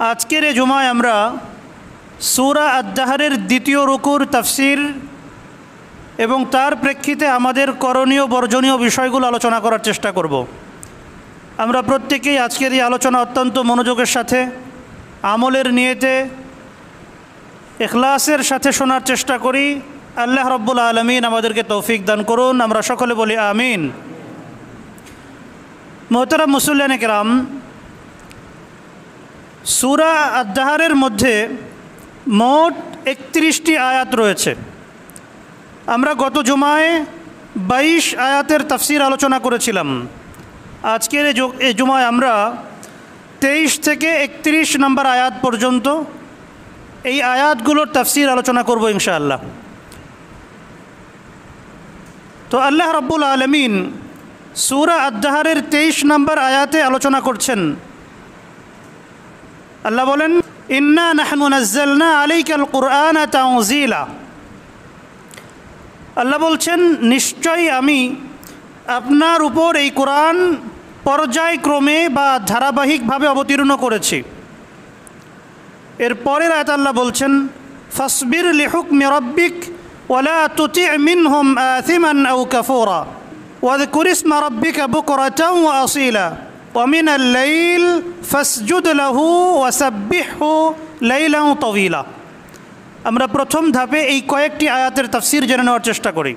আজকের এই জুমায় আমরা সূরা আদ-দাহরের দ্বিতীয় রুকুর তাফসির এবং তার প্রেক্ষিতে আমাদের করণীয় বর্জনীয় বিষয়গুলো আলোচনা করার চেষ্টা করব। আমরা প্রত্যেকেই আজকের এই আলোচনা অত্যন্ত মনোযোগের সাথে, আমলের নিয়তে, ইখলাসের সাথে শোনার চেষ্টা করি। আল্লাহ রাব্বুল আলামিন আমাদেরকে তৌফিক দান করুন। আমরা সকলে বলি আমিন। মোহতারাম মুসল্লিয়ানে কেরাম, সূরা আদ-দাহরের মধ্যে মোট 31টি আয়াত রয়েছে। আমরা গত জুমায় 22 আয়াতের তাফসির আলোচনা করেছিলাম। আজকের এই জুমায় আমরা 23 থেকে 31 নম্বর আয়াত পর্যন্ত এই আয়াতগুলোর তাফসির আলোচনা করব ইনশাআল্লাহ। তো আল্লাহ রাব্বুল আলামিন সূরা আদ-দাহরের 23 নম্বর আয়াতে আলোচনা করছেন। আল্লাহ বলেন, ইন্না নাহনু নাজ্জালনা আলাইকাল কুরআনা তানজিলা। আল্লাহ বলছেন, নিশ্চয়ই আমি আপনার উপর এই কোরআন পর্যায়ক্রমে বা ধারাবাহিকভাবে অবতীর্ণ করেছি। এর পরের আয়াত আল্লাহ বলছেন, ফাসবির লিহুকমি রাব্বিক ওয়ালা তুতি' মিনহুম আথিমান আও কাফুরা ওয়াযকুর ইসমা রাব্বিকা বুকরাতাও ওয়া আসীলা ওয়া মিনাল লাইল ফাসজুদ লাহু ওয়াসাব্বিহহু লাইলান তাওয়িলা। আমরা প্রথম ধাপে এই কয়েকটি আয়াতের তাফসির জেনে নেওয়ার চেষ্টা করি।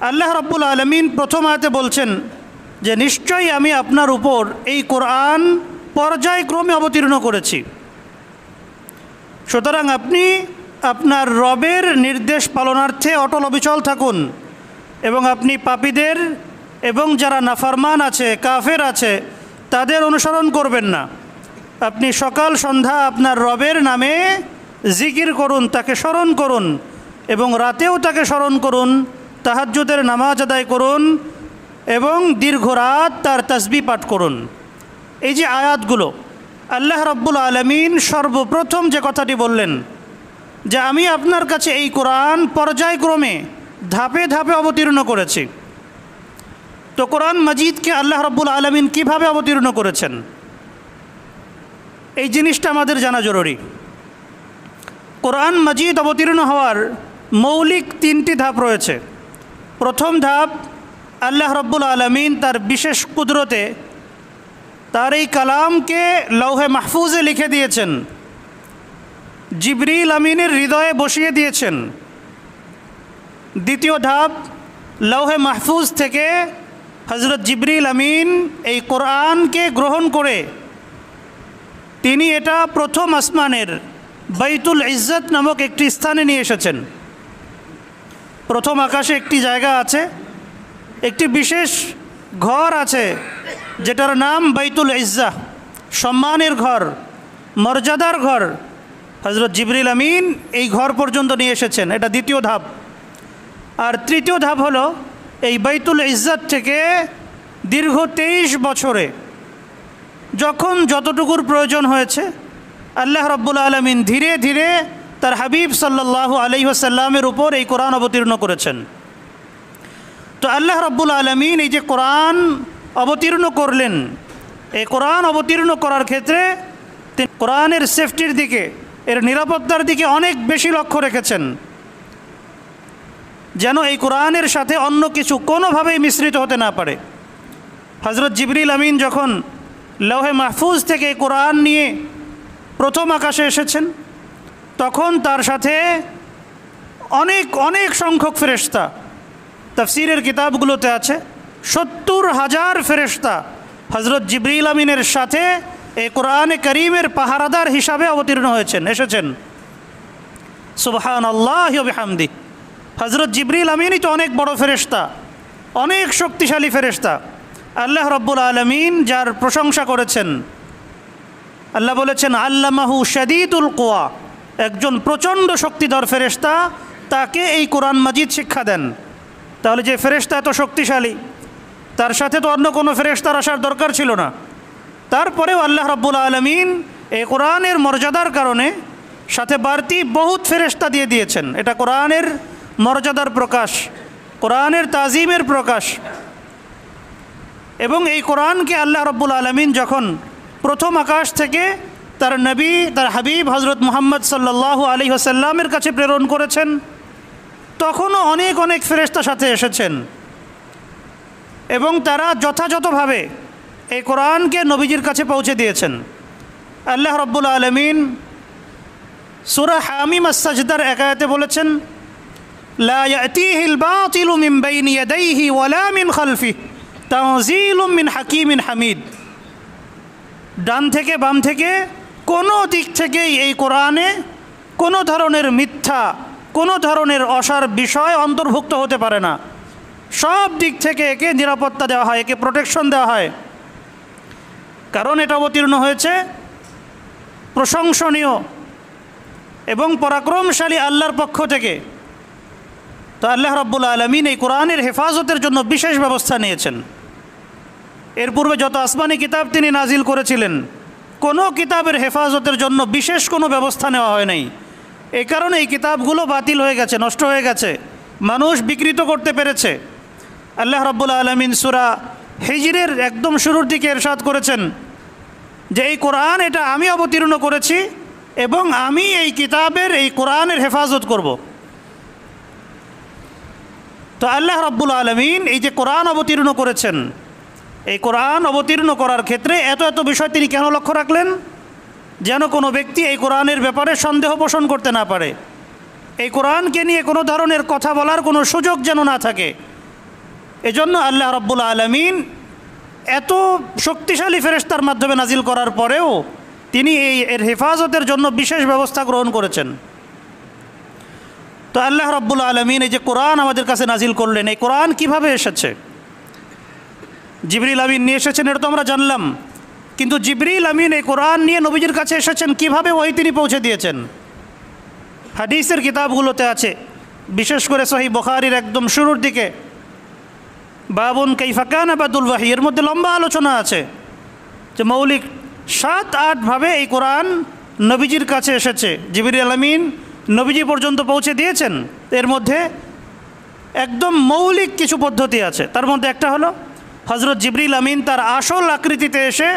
আল্লাহ রাব্বুল আলামিন প্রথম আয়াতে বলছেন যে নিশ্চয়ই আমি আপনার উপর এই কোরআন পর্যায়ক্রমে অবতীর্ণ করেছি। সুতরাং আপনি আপনার রবের নির্দেশ পালনার্থে অটল অবিচল থাকুন এবং আপনি পাপীদের এবং যারা নাফরমান আছে, কাফের আছে, তাদের অনুসরণ করবেন না। আপনি সকাল সন্ধ্যা আপনার রবের নামে জিকির করুন, তাকে স্মরণ করুন এবং রাতেও তাকে স্মরণ করুন, তাহাজ্জুদের নামাজ আদায় করুন এবং দীর্ঘ রাত তার তাসবিহ পাঠ করুন। এই যে আয়াতগুলো, আল্লাহ রাব্বুল আলামিন সর্বপ্রথম যে কথাটি বললেন যে আমি আপনার কাছে এই কোরআন পর্যায়ক্রমে ধাপে ধাপে অবতীর্ণ করেছি। তো কোরআন মাজিদকে আল্লাহ রাব্বুল আলামিন কিভাবে অবতীর্ণ করেছেন, এই জিনিসটা আমাদের জানা জরুরি। কোরআন মাজিদ অবতীর্ণ হওয়ার মৌলিক 3টি ধাপ রয়েছে। প্রথম ধাপ, আল্লাহ রাব্বুল আলামিন তার বিশেষ কুদরতে তার এই কালামকে লৌহে মাহফুজে লিখে দিয়েছেন, জিবরিল আমিনের হৃদয়ে বসিয়ে দিয়েছেন। দ্বিতীয় ধাপ, লৌহে মাহফুজ থেকে হযরত জিবরিল আমিন এই কোরআনকে গ্রহণ করে তিনি এটা প্রথম আসমানের বাইতুল ইজ্জত নামক একটি স্থানে নিয়ে এসেছেন। প্রথম আকাশে একটি জায়গা আছে, একটি বিশেষ ঘর আছে যেটার নাম বাইতুল ইজ্জাহ, সম্মানের ঘর, মর্যাদার ঘর। হযরত জিবরিল আমিন এই ঘর পর্যন্ত নিয়ে এসেছেন। এটা দ্বিতীয় ধাপ। আর তৃতীয় ধাপ হলো এই বাইতুল ইজ্জত থেকে দীর্ঘ 23 বছরে যখন যতটুকুর প্রয়োজন হয়েছে আল্লাহ রাব্বুল আলামিন ধীরে ধীরে তার হাবিব সাল্লাল্লাহু আলাইহি ওয়াসাল্লামের উপর এই কোরআন অবতীর্ণ করেছেন। তো আল্লাহ রাব্বুল আলামিন এই যে কোরআন অবতীর্ণ করলেন, এই কোরআন অবতীর্ণ করার ক্ষেত্রে তিনি কোরআনের সেফটির দিকে, এর নিরাপত্তার দিকে অনেক বেশি লক্ষ্য রেখেছেন, যেন এই কোরআনের সাথে অন্য কিছু কোনোভাবেই মিশ্রিত হতে না পারে। হযরত জিবরিল আমিন যখন লৌহে মাহফুজ থেকে এই কোরআন নিয়ে প্রথম আকাশে এসেছেন, তখন তার সাথে অনেক অনেক সংখ্যক ফেরেশতা, তাফসীরের কিতাবগুলোতে আছে 70,000 ফেরেশতা হযরত জিবরিল আমিনের সাথে এই কোরআনে কারীমের পাহারাদার হিসাবে অবতীর্ণ এসেছেন। সুবহানাল্লাহি ওয়া বিহামদিহি। হযরত জিবরিল আমিনই তো অনেক বড় ফেরেশতা, অনেক শক্তিশালী ফেরেশতা। আল্লাহ রাব্বুল আলামিন যার প্রশংসা করেছেন, আল্লাহ বলেছেন আল্লামাহু শাদীদুল কুওয়া, একজন প্রচণ্ড শক্তিধর ফেরেশতা তাকে এই কোরআন মাজিদ শিক্ষা দেন। তাহলে যে ফেরেশতা এত শক্তিশালী, তার সাথে তো অন্য কোনো ফেরেশতার আসার দরকার ছিল না। তারপরেও আল্লাহ রাব্বুল আলামিন এই কোরআনের মর্যাদার কারণে সাথে বাড়তি বহুত ফেরেশতা দিয়ে দিয়েছেন। এটা কোরআনের মর্যাদার প্রকাশ, কোরআনের তাজিমের প্রকাশ। এবং এই কোরআনকে আল্লাহ রাব্বুল আলামিন যখন প্রথম আকাশ থেকে তার নবী, তার হাবিব হজরত মুহাম্মদ সাল্লাল্লাহু আলাইহি ওয়াসাল্লামের কাছে প্রেরণ করেছেন, তখনও অনেক অনেক ফেরেশতা সাথে এসেছেন এবং তারা যথাযথভাবে এই কোরআনকে নবীজির কাছে পৌঁছে দিয়েছেন। আল্লাহ রাব্বুল আলামিন সূরা হামিম আস-সাজদার এক আয়াতে বলেছেন, লা ইয়াতিহিল বাতিলু মিন বাইনি ইয়াদাইহি ওয়ালা মিন খালফিহি তানজিলুম মিন হাকিমিন হামিদ। ডান থেকে বাম থেকে কোনো দিক থেকেই এই কোরআনে কোনো ধরনের মিথ্যা, কোনো ধরনের অসার বিষয় অন্তর্ভুক্ত হতে পারে না। সব দিক থেকে একে নিরাপত্তা দেওয়া হয়, একে প্রোটেকশন দেওয়া হয়, কারণ এটা অবতীর্ণ হয়েছে প্রশংসনীয় এবং পরাক্রমশালী আল্লাহর পক্ষ থেকে। তো আল্লাহ রাব্বুল আলামিন এই কোরআনের হেফাজতের জন্য বিশেষ ব্যবস্থা নিয়েছেন। এর পূর্বে যত আসমানি কিতাব তিনি নাজিল করেছিলেন, কোনো কিতাবের হেফাজতের জন্য বিশেষ কোনো ব্যবস্থা নেওয়া হয় নাই। এই কারণে এই কিতাবগুলো বাতিল হয়ে গেছে, নষ্ট হয়ে গেছে, মানুষ বিকৃত করতে পেরেছে। আল্লাহ রাব্বুল আলামিন সূরা হিজরের একদম শুরুর দিকে ইরশাদ করেছেন যে এই কোরআন এটা আমি অবতীর্ণ করেছি এবং আমি এই কিতাবের, এই কোরআনের হেফাজত করব। তো আল্লাহ রাব্বুল আলামিন এই যে কোরআন অবতীর্ণ করেছেন, এই কোরআন অবতীর্ণ করার ক্ষেত্রে এত এত বিষয় তিনি কেন লক্ষ্য রাখলেন? যেন কোনো ব্যক্তি এই কোরআনের ব্যাপারে সন্দেহ পোষণ করতে না পারে, এই কোরআনকে নিয়ে কোনো ধরনের কথা বলার কোনো সুযোগ যেন না থাকে। এজন্য আল্লাহ রাব্বুল আলামিন এত শক্তিশালী ফেরেশতার মাধ্যমে নাজিল করার পরেও তিনি এর হেফাজতের জন্য বিশেষ ব্যবস্থা গ্রহণ করেছেন। তো আল্লাহ রাব্বুল আলামিন এই যে কোরআন আমাদের কাছে নাজিল করলেন, এই কোরআন কিভাবে এসেছে? জিবরিল আমিন নিয়ে এসেছেন, এটা তো আমরা জানলাম, কিন্তু জিবরিল আমিন এই কোরআন নিয়ে নবীজির কাছে এসেছেন কিভাবে, ওই তিনি পৌঁছে দিয়েছেন। হাদিসের কিতাবগুলোতে আছে, বিশেষ করে সহিহ বুখারীর একদম শুরুর দিকে বাবুন কাইফা কানা বাদুল ওয়াহী, এর মধ্যে লম্বা আলোচনা আছে যে মৌলিক 7-8 ভাবে এই কোরআন নবীজির কাছে এসেছে, জিবরিল আমিন নবীজি পর্যন্ত পৌঁছে দিয়েছেন। এর মধ্যে একদম মৌলিক কিছু পদ্ধতি আছে, তার মধ্যে একটা হলো হজরত জিবরিল আমিন তার আসল আকৃতিতে এসে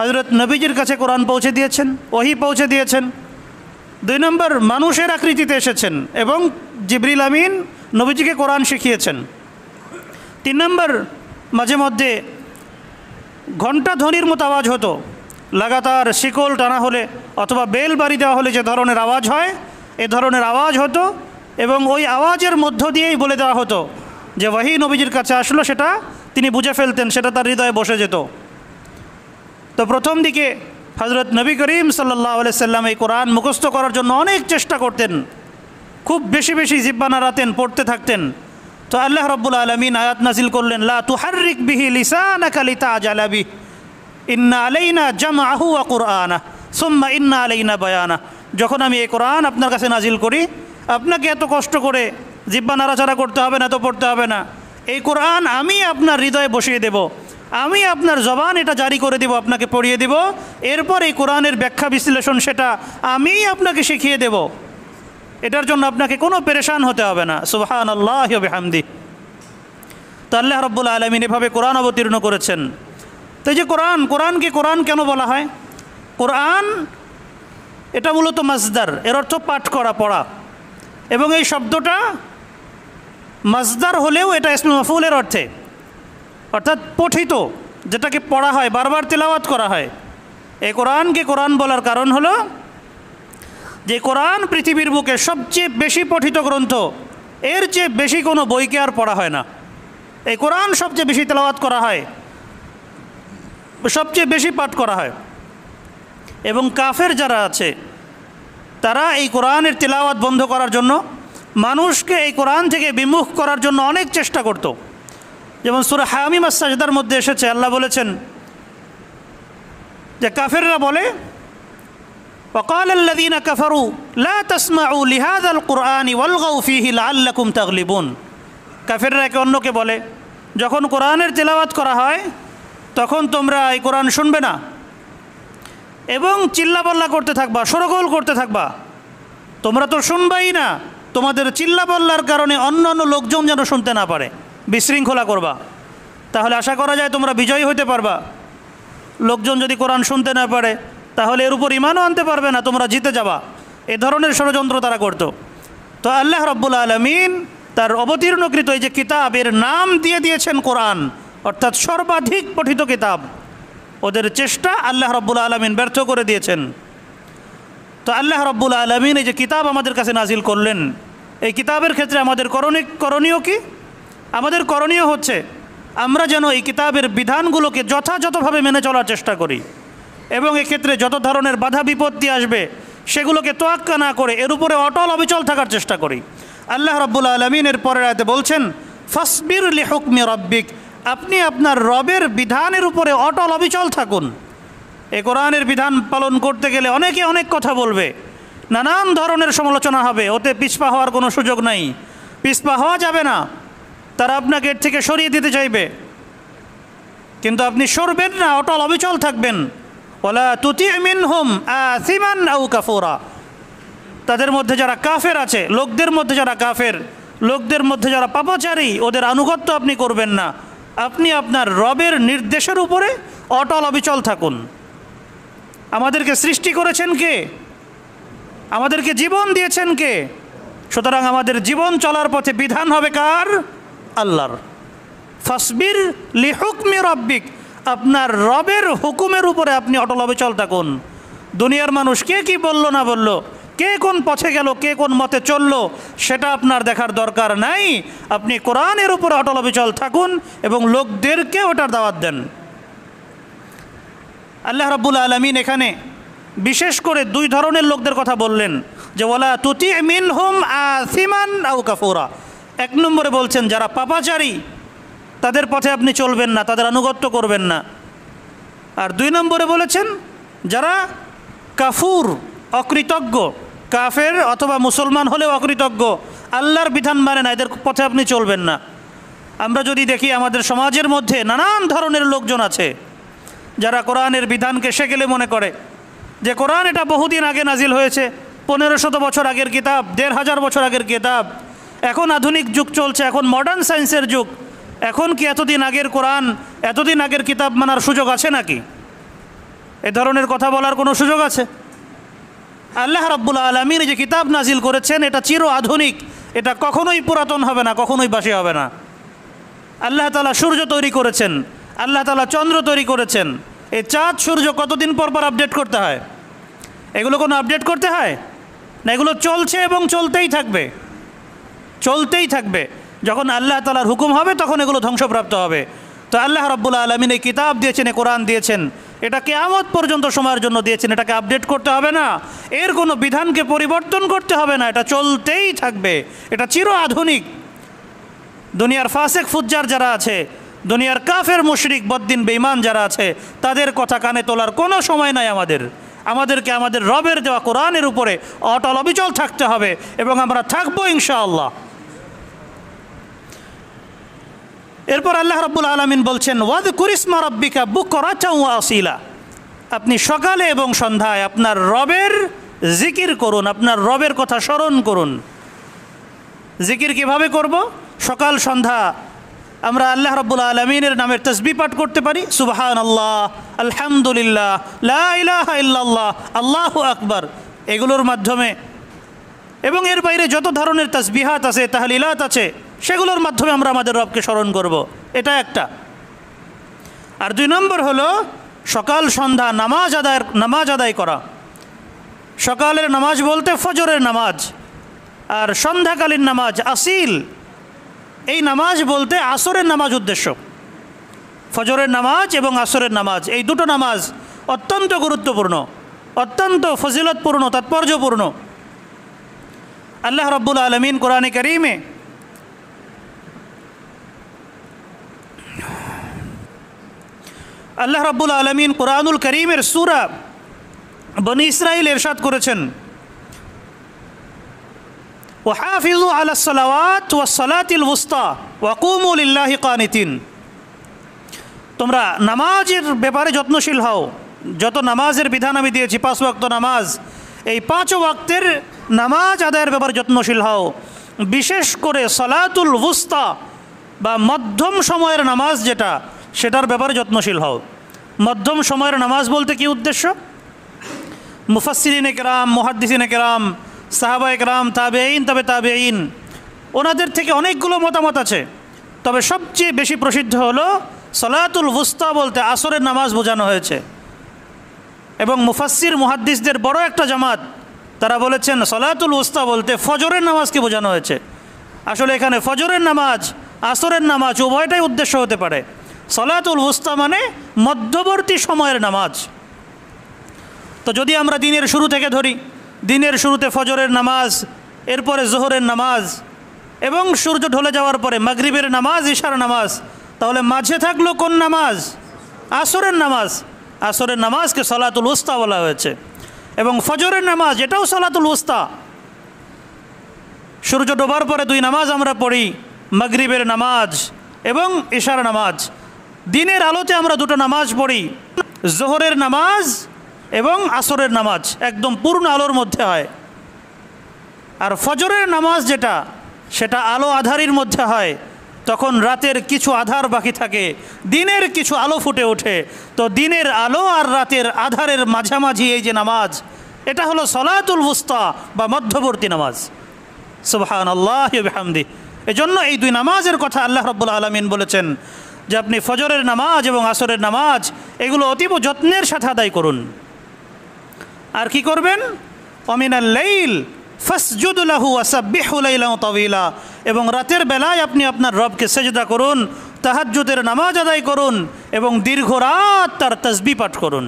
হজরত নবীজির কাছে কোরআন পৌঁছে দিয়েছেন, ওহী পৌঁছে দিয়েছেন। 2 নম্বর, মানুষের আকৃতিতে এসেছেন এবং জিবরিল আমিন নবীজিকে কোরআন শিখিয়েছেন। 3 নম্বর, মাঝে মধ্যে ঘণ্টা ধ্বনির মতো আওয়াজ হতো, লাগাতার শিকল টানা হলে অথবা বেল বাড়ি দেওয়া হলে যে ধরনের আওয়াজ হয়, এ ধরনের আওয়াজ হতো এবং ওই আওয়াজের মধ্য দিয়েই বলে দেওয়া হতো যে ওয়াহী নবীজির কাছে আসলো, সেটা তিনি বুঝে ফেলতেন, সেটা তার হৃদয়ে বসে যেত। তো প্রথম দিকে হজরত নবী করিম সাল্লাল্লাহু আলাইহি সাল্লাম এই কোরআন মুখস্থ করার জন্য অনেক চেষ্টা করতেন, খুব বেশি বেশি জিহ্বা নাড়াতেন, পড়তে থাকতেন। তো আল্লাহ রাব্বুল আলামিন আয়াত নাজিল করলেন, লা তুহাররিক বিহি লিসানাকা লিতাজালা বিহি ইন্না আলাইনা জামআহু ওয়া কুরআনা সুম্মা ইন্না আলাইনা বায়ানা। যখন আমি এই কোরআন আপনার কাছে নাজিল করি, আপনাকে এত কষ্ট করে জিহ্বা নাড়াচাড়া করতে হবে না, তো পড়তে হবে না। এই কোরআন আমি আপনার হৃদয়ে বসিয়ে দেব, আমি আপনার জবান এটা জারি করে দেব, আপনাকে পড়িয়ে দেব, এরপর এই কোরআনের ব্যাখ্যা বিশ্লেষণ সেটা আমি আপনাকে শিখিয়ে দেব। এটার জন্য আপনাকে কোনো পেরেশান হতে হবে না। সুবহানাল্লাহি ওয়া বিহামদিহি। তো আল্লাহ রাব্বুল আলামিন এভাবে কোরআন অবতীর্ণ করেছেন। তো এই যে কোরআনকে কোরআন কেন বলা হয়? কোরআন এটা মূলত মাজদার, এর অর্থ পাঠ করা, পড়া, এবং এই শব্দটা মাজদার হলেও এটা ইসমে মাফউলের অর্থে, অর্থাৎ পঠিত, যেটাকে পড়া হয়, বারবার তেলাওয়াত করা হয়। এই কোরআনকে কোরআন বলার কারণ হলো যে কোরআন পৃথিবীর বুকে সবচেয়ে বেশি পঠিত গ্রন্থ, এর চেয়ে বেশি কোনো বইকে আর পড়া হয় না। এই কোরআন সবচেয়ে বেশি তেলাওয়াত করা হয়, সবচেয়ে বেশি পাঠ করা হয়। এবং কাফের যারা আছে তারা এই কোরআনের তেলাওয়াত বন্ধ করার জন্য, মানুষকে এই কোরআন থেকে বিমুখ করার জন্য অনেক চেষ্টা করত। যেমন সূরা হামিম আস-সাজদার মধ্যে এসেছে, আল্লাহ বলেছেন যে কাফেররা বলে, وقال الذين كفروا لا تسمعوا لهذا القرآن والغوا فيه لعلكم تغلبون। কাফেররা একে অন্যকে বলে, যখন কোরআনের তেলাওয়াত করা হয় তখন তোমরা এই কোরআন শুনবে না এবং চিল্লাপাল্লা করতে থাকবা, শোরগোল করতে থাকবা, তোমরা তো শুনবাই না, তোমাদের চিল্লাপাল্লার কারণে অন্য অন্য লোকজন যেন শুনতে না পারে, বিশৃঙ্খলা করবা, তাহলে আশা করা যায় তোমরা বিজয়ী হতে পারবা। লোকজন যদি কোরআন শুনতে না পারে তাহলে এর উপর ঈমানও আনতে পারবে না, তোমরা জিতে যাবা, এ ধরনের ষড়যন্ত্র তারা করত। তো আল্লাহ রাব্বুল আলামিন তার অবতীর্ণকৃত এই যে কিতাব, এর নাম দিয়ে দিয়েছেন কোরআন, অর্থাৎ সর্বাধিক পঠিত কিতাব। ওদের চেষ্টা আল্লাহ রাব্বুল আলামিন ব্যর্থ করে দিয়েছেন। তো আল্লাহ রাব্বুল আলামিন এই যে কিতাব আমাদের কাছে নাজিল করলেন, এই কিতাবের ক্ষেত্রে আমাদের করণীয় কি? আমাদের করণীয় হচ্ছে আমরা যেন এই কিতাবের বিধানগুলোকে যথাযথভাবে মেনে চলার চেষ্টা করি, এবং এক্ষেত্রে যত ধরনের বাধা বিপত্তি আসবে সেগুলোকে তোয়াক্কা না করে এর উপরে অটল অবিচল থাকার চেষ্টা করি। আল্লাহ রাব্বুল আলামিন এর পরের আয়াতে বলছেন, ফাসবির লিহুকমি রাব্বিক, আপনি আপনার রবের বিধানের উপরে অটল অবিচল থাকুন। এই কোরআনের বিধান পালন করতে গেলে অনেকে অনেক কথা বলবে, নানান ধরনের সমালোচনা হবে, ওতে পিছপা হওয়ার কোনো সুযোগ নাই, পিছপা হওয়া যাবে না। তারা আপনাকে এর থেকে সরিয়ে দিতে চাইবে, কিন্তু আপনি সরবেন না, অটল অবিচল থাকবেন। ওয়ালা তুতি মিনহুম আথিমান আও কাফুরা, তাদের মধ্যে যারা কাফের আছে, লোকদের মধ্যে যারা কাফের, লোকদের মধ্যে যারা পাপাচারী, ওদের আনুগত্য আপনি করবেন না। আপনি আপনার রবের নির্দেশের উপরে অটল অবিচল থাকুন। আমাদেরকে সৃষ্টি করেছেন কে? আমাদেরকে জীবন দিয়েছেন কে? সুতরাং আমাদের জীবন চলার পথে বিধান হবে কার? আল্লাহর। ফাসবির লিহুকমি রাব্বিক, আপনার রবের হুকুমের উপরে আপনি অটল অবিচল থাকুন। দুনিয়ার মানুষ কে কি বলল না বলল, কে কোন পথে গেল, কে কোন মতে চলল, সেটা আপনার দেখার দরকার নাই। আপনি কোরআনের উপরে অটল অবিচল থাকুন এবং লোকদেরকে ওটার দাওয়াত দেন। আল্লাহ রাব্বুল আলামিন এখানে বিশেষ করে দুই ধরনের লোকদের কথা বললেন, যে ওয়ালা তুতি মিনহুম আথিমান আও কাফুরা। এক নম্বরে বলছেন যারা পাপাচারী, তাদের পথে আপনি চলবেন না, তাদের আনুগত্য করবেন না। আর দুই নম্বরে বলেছেন যারা কাফুর, অকৃতজ্ঞ, কাফের অথবা মুসলমান হলেও অকৃতজ্ঞ, আল্লাহর বিধান মানে না, এদের পথে আপনি চলবেন না। আমরা যদি দেখি আমাদের সমাজের মধ্যে নানান ধরনের লোকজন আছে যারা কোরআনের বিধানকে সেকেলে মনে করে যে কোরআন এটা বহুদিন আগে নাজিল হয়েছে, 1500 বছর আগের কিতাব, 1500 বছর আগের কিতাব, এখন আধুনিক যুগ চলছে, এখন মডার্ন সায়েন্সের যুগ, এখন কি এতদিন আগের কোরআন, এতদিন আগের কিতাব মানার সুযোগ আছে নাকি? এ ধরনের কথা বলার কোনো সুযোগ আছে? আল্লাহ রাব্বুল আলামিন যে কিতাব নাজিল করেছেন এটা চির আধুনিক, এটা কখনোই পুরাতন হবে না, কখনোই বাসি হবে না। আল্লাহ তাআলা সূর্য তৈরি করেছেন, আল্লাহ তাআলা চন্দ্র তৈরি করেছেন। এই চাঁদ সূর্য কতদিন পর পর আপডেট করতে হয়? এগুলো কোনো আপডেট করতে হয় না, এগুলো চলছে এবং চলতেই থাকবে, চলতেই থাকবে। যখন আল্লাহ তাআলার হুকুম হবে তখন এগুলো ধ্বংসপ্রাপ্ত হবে। তো আল্লাহ রাব্বুল আলামিন এই কিতাব দিয়েছেন, এই কোরআন দিয়েছেন, এটা কিয়ামত পর্যন্ত সময়ের জন্য দিয়েছেন। এটাকে আপডেট করতে হবে না, এর কোনো বিধানকে পরিবর্তন করতে হবে না, এটা চলতেই থাকবে, এটা চির আধুনিক। দুনিয়ার ফাসেক ফুজ্জার যারা আছে, দুনিয়ার কাফের মুশরিক বদ্দিন বেঈমান যারা আছে, তাদের কথা কানে তোলার কোনো সময় নাই আমাদেরকে আমাদের রবের দেওয়া কোরআনের উপরে অটল অবিচল থাকতে হবে, এবং আমরা থাকবো ইনশাআল্লাহ। এরপর আল্লাহ রাব্বুল আলামিন বলছেন, ওয়াযকুর ইসমা রাব্বিকা বুকরাতাও ওয়া আসিলা, আপনি সকালে এবং সন্ধ্যায় আপনার রবের জিকির করুন, আপনার রবের কথা স্মরণ করুন। জিকির কিভাবে করব? সকাল সন্ধ্যা আমরা আল্লাহ রাব্বুল আলামিনের নামের তাসবিহ পাঠ করতে পারি, সুবহানাল্লাহ, আলহামদুলিল্লাহ, লা ইলাহা ইল্লাল্লাহ, আল্লাহু আকবার, এগুলোর মাধ্যমে, এবং এর বাইরে যত ধরনের তাসবিহাত আছে, তাহলিলাত আছে, সেগুলোর মাধ্যমে আমরা আমাদের রবকে স্মরণ করব। এটা একটা। আর দুই নম্বর হলো সকাল সন্ধ্যা নামাজ আদায় করা। সকালের নামাজ বলতে ফজরের নামাজ, আর সন্ধ্যাকালীন নামাজ আসিল, এই নামাজ বলতে আসরের নামাজ উদ্দেশ্য। ফজরের নামাজ এবং আসরের নামাজ, এই দুটো নামাজ অত্যন্ত গুরুত্বপূর্ণ, অত্যন্ত ফজিলতপূর্ণ, তাৎপর্যপূর্ণ। আল্লাহ রাব্বুল আলামিন কোরআনে কারীমে আল্লাহ রাব্বুল আলামিন কোরআনুল কারীমের সূরা বনী ইসরাঈল ইরশাদ করেছেন, ওয়াহাফিজু আলাস সালাওয়াত ওয়াস সালাতিল ওয়ুসতা ওয়া কুমু লিল্লাহি কানিতিন, তোমরা নামাজের ব্যাপারে যত্নশীল হও। যত নামাজের বিধান আমি দিয়েছি, 5 ওয়াক্ত নামাজ, এই 5 ওয়াক্তের নামাজ আদায়ের ব্যাপারে যত্নশীল হও। বিশেষ করে সালাতুল ওয়ুসতা বা মধ্যম সময়ের নামাজ যেটা, সেটার ব্যাপারে যত্নশীল হও। মধ্যম সময়ের নামাজ বলতে কি উদ্দেশ্য? মুফাসসিরিনে কেরাম, মুহাদ্দিসিনে কেরাম, সাহাবায়ে কেরাম, তাবেঈন, তবে তাবেঈন, ওনাদের থেকে অনেকগুলো মতামত আছে। তবে সবচেয়ে বেশি প্রসিদ্ধ হলো সলাতুল ওয়ুস্তা বলতে আসরের নামাজ বোঝানো হয়েছে। এবং মুফাসসির মুহাদ্দিসদের বড় একটা জামাত তারা বলেছেন সলাতুল ওয়ুস্তা বলতে ফজরের নামাজকে বোঝানো হয়েছে। আসলে এখানে ফজরের নামাজ, আসরের নামাজ উভয়টাই উদ্দেশ্য হতে পারে। সলাতুল ওয়ুস্তা মানে মধ্যবর্তী সময়ের নামাজ। তো যদি আমরা দিনের শুরু থেকে ধরি, দিনের শুরুতে ফজরের নামাজ, এরপরে জোহরের নামাজ, এবং সূর্য ঢলে যাওয়ার পরে মাগরিবের নামাজ, ইশার নামাজ, তাহলে মাঝে থাকলো কোন নামাজ? আসরের নামাজ। আসরের নামাজকে সলাতুল ওয়ুস্তা বলা হয়েছে। এবং ফজরের নামাজ এটাও সলাতুল ওয়ুস্তা। সূর্য ডোবার পরে দুই নামাজ আমরা পড়ি, মাগরিবের নামাজ এবং ইশার নামাজ। দিনের আলোতে আমরা দুটো নামাজ পড়ি, জোহরের নামাজ এবং আসরের নামাজ, একদম পূর্ণ আলোর মধ্যে হয়। আর ফজরের নামাজ যেটা, সেটা আলো আধারির মধ্যে হয়, তখন রাতের কিছু আধার বাকি থাকে, দিনের কিছু আলো ফুটে ওঠে। তো দিনের আলো আর রাতের আধারের মাঝামাঝি এই যে নামাজ, এটা হলো সলাতুল ওয়ুস্তা বা মধ্যবর্তী নামাজ। সুবহানাল্লাহি ওয়া বিহামদিহি। এজন্য এই দুই নামাজের কথা আল্লাহ রাব্বুল আলামিন বলেছেন যে আপনি ফজরের নামাজ এবং আসরের নামাজ এগুলো অতীব যত্নের সাথে আদায় করুন। আর কি করবেন? ওয়ামিনাল লাইল ফাসজুদ লাহু ওয়াসাব্বিহু লাইলান তাওয়িলা। এবং রাতের বেলায় আপনি আপনার রবকে সেজদা করুন, তাহাজ্জুদের নামাজ আদায় করুন এবং দীর্ঘ রাত তার তাসবিহ পাঠ করুন।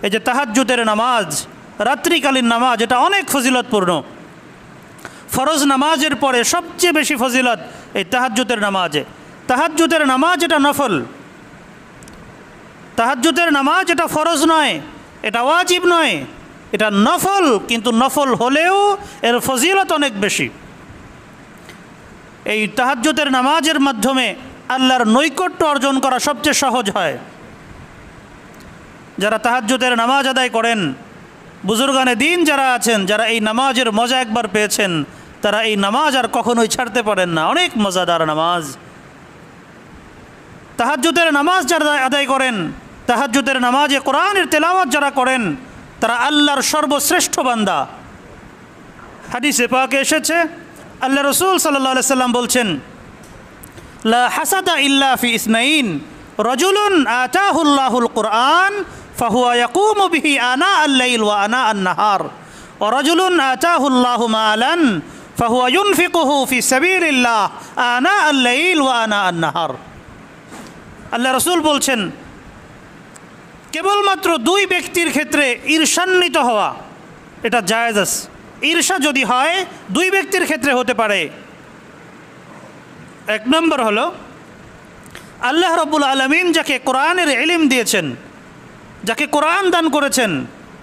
এই যে তাহাজ্জুদের নামাজ, রাত্রিকালীন নামাজ, এটা অনেক ফজিলতপূর্ণ। ফরজ নামাজের পরে সবচেয়ে বেশি ফজিলত এই তাহাজ্জুদের নামাজে। তাহাজ্জুদের নামাজ এটা নফল। তাহাজ্জুদের নামাজ এটা ফরজ নয়, এটা ওয়াজিব নয়, এটা নফল। কিন্তু নফল হলেও এর ফজিলত অনেক বেশি। এই তাহাজ্জুদের নামাজের মাধ্যমে আল্লাহর নৈকট্য অর্জন করা সবচেয়ে সহজ হয়। যারা তাহাজ্জুদের নামাজ আদায় করেন, বুজুর্গানে দিন যারা আছেন, যারা এই নামাজের মজা একবার পেয়েছেন, তারা এই নামাজ আর কখনোই ছাড়তে পারেন না। অনেক মজাদার নামাজ। তাহাজ্জুদের নামাজ যারা আদায় করেন, তাহাজ্জুদের নামাজে কোরআনের তেলাওয়াত যারা করেন, তারা আল্লাহর সর্বশ্রেষ্ঠ বান্দা। হাদিসে পাকে এসেছে, আল্লাহ রসুল সাল্লাল্লাহু আলাইহি সাল্লাম বলছেন, লা হাসাদা ইল্লা ফি ইসনাইন রাজুলুন আতাহুল্লাহুল কুরআন ফাহুয়া ইয়াকুমু বিহি আনা আল-লাইল ওয়া আনা আন-নাহার ওয়া রাজুলুন আতাহুল্লাহু মালান ফাহুয়া ইউনফিকুহু ফি সাবিলিল্লাহ আনা আল-লাইল ওয়া আনা আন-নাহার। আল্লাহ রসুল বলছেন, কেবলমাত্র দুই ব্যক্তির ক্ষেত্রে ঈর্ষান্বিত হওয়া এটা জায়েজ আছে। ঈর্ষা যদি হয় দুই ব্যক্তির ক্ষেত্রে হতে পারে। এক নম্বর হলো আল্লাহ রাব্বুল আলামিন যাকে কোরআনের ইলম দিয়েছেন, যাকে কোরআন দান করেছেন,